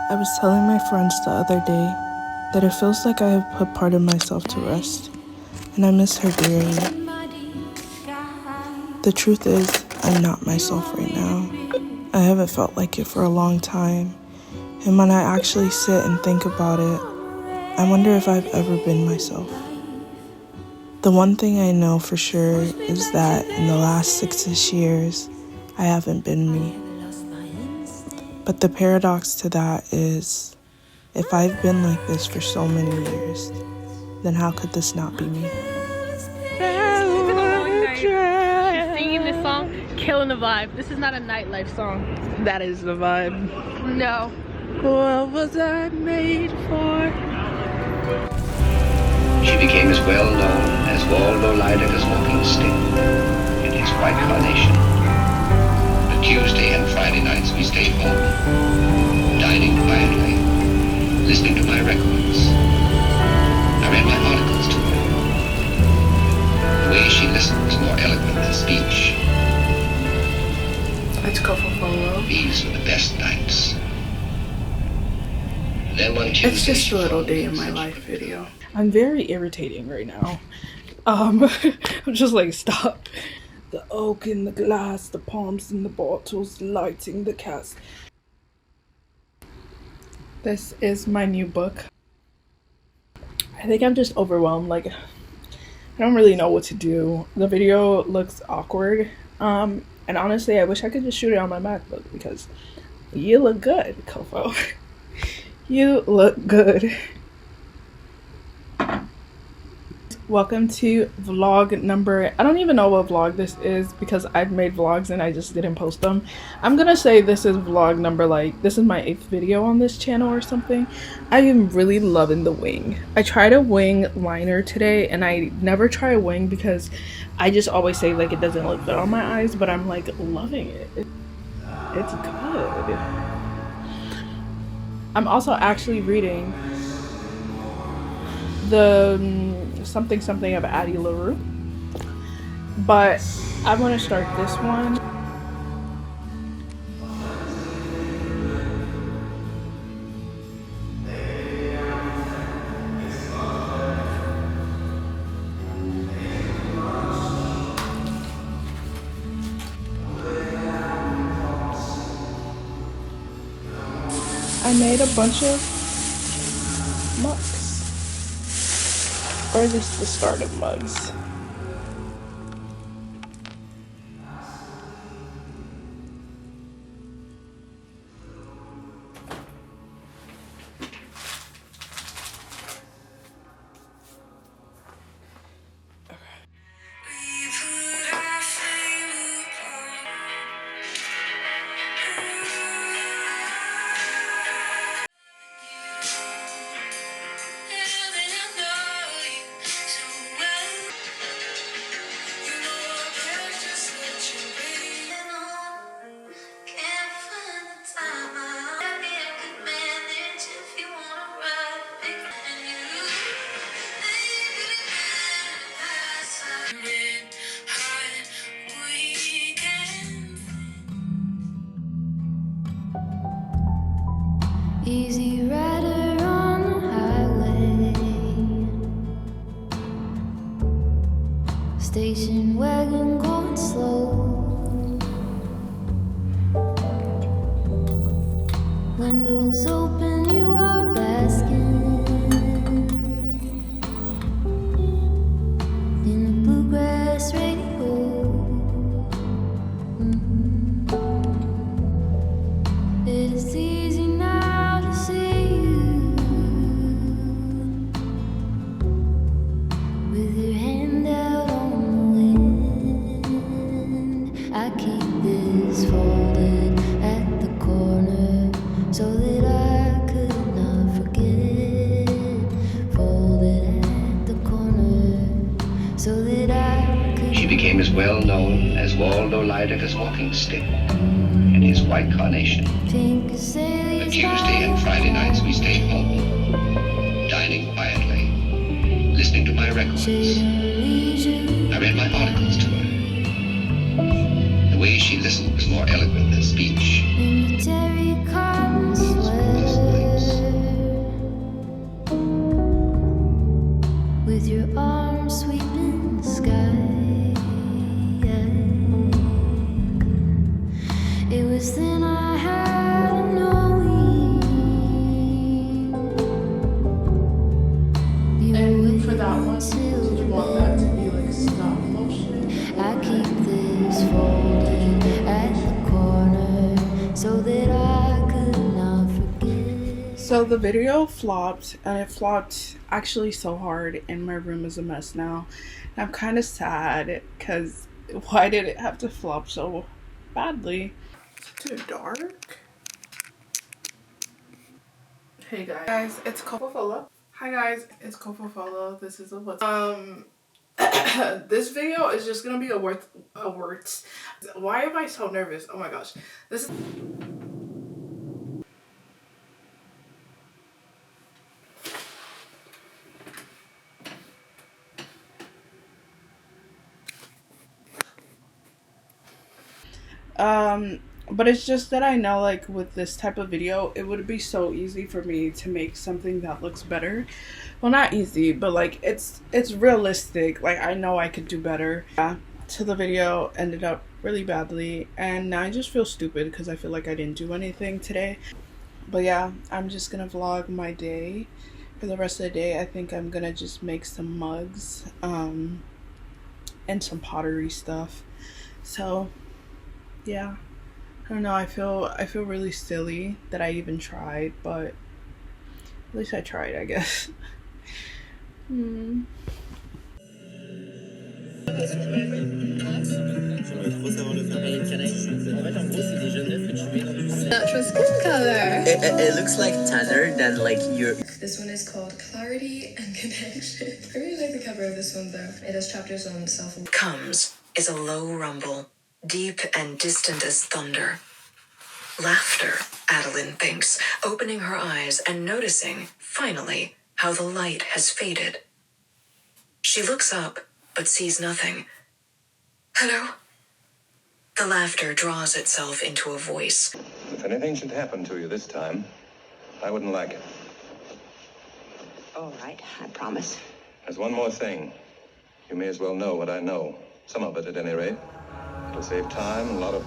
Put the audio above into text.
I was telling my friends the other day that it feels like I have put part of myself to rest, and I miss her dearly. The truth is, I'm not myself right now. I haven't felt like it for a long time, and when I actually sit and think about it, I wonder if I've ever been myself. The one thing I know for sure is that in the last 6-ish years, I haven't been me. But the paradox to that is, if I've been like this for so many years, then how could this not be me? It's been a long night. She's singing this song, killing the vibe. This is not a nightlife song. That is the vibe. No. What was I made for? She became as well known as Waldo Leideck's walking stick and his white carnation. On Tuesday and Friday nights we stayed home, dining quietly, listening to my records. I read my articles to her. The way she listened was more eloquent than speech. Let's go for follow. These were the best nights. And then one Tuesday, It's just a little day in my life video. I'm very irritating right now. I'm just like, stop. The oak in the glass, the palms in the bottles, lighting the cast. This is my new book. I think I'm just overwhelmed. Like, I don't really know what to do. The video looks awkward. And honestly, I wish I could just shoot it on my MacBook because you look good, Kofo. You look good. Welcome to vlog number, I don't even know what vlog this is because I've made vlogs and I just didn't post them. I'm gonna say this is vlog number, like, this is my 8th video on this channel or something. I am really loving the wing. I tried a wing liner today and I never try a wing because I just always say like it doesn't look good on my eyes, but I'm like loving it. It's good. I'm also actually reading the something of Addie LaRue, but I want to start this one. I made a bunch of mugs. Or is this the start of mugs? Easy rider on the highway, station wagon going slow, windows open, you are basking in the bluegrass radio. It is easy now to see you with your hand out on the wind. I keep this folded at the corner so that I could not forget it. Folded at the corner so that I could. She became as well known as Waldo Leideck's walking stick and his white carnation. On Tuesday and Friday nights we stayed home, dining quietly, listening to my records. I read my articles to her. The way she listened was more eloquent than speech. In the terry cotton sweater. It was then I had a knowing. And for that one, did you want that to be like stop motion? I keep this folded at the corner so that I could not forget. So the video flopped, and it flopped actually so hard, and my room is a mess now. And I'm kind of sad because why did it have to flop so badly? Is it too dark? Hey guys, it's Kofofolo. Hi guys, it's Kofofolo. This is a what? This video is just gonna be a words. Why am I so nervous? Oh my gosh, this is. But it's just that I know, like, with this type of video, it would be so easy for me to make something that looks better. Well, not easy, but like it's realistic. Like, I know I could do better. Yeah, so the video ended up really badly, and now I just feel stupid because I feel like I didn't do anything today. But yeah, I'm just gonna vlog my day. For the rest of the day, I think I'm gonna just make some mugs, and some pottery stuff. So yeah, I don't know, I feel really silly that I even tried, but at least I tried, I guess. Natural skin color. It looks like tanner than like your. This one is called Clarity and Connection. I really like the cover of this one though. It has chapters on self. Comes is a low rumble, deep and distant as thunder. Laughter, Adeline thinks, opening her eyes and noticing, finally, how the light has faded. She looks up, but sees nothing. Hello? The laughter draws itself into a voice. If anything should happen to you this time, I wouldn't like it. All right, I promise. There's one more thing. You may as well know what I know. Some of it, at any rate. It'll save time and a lot of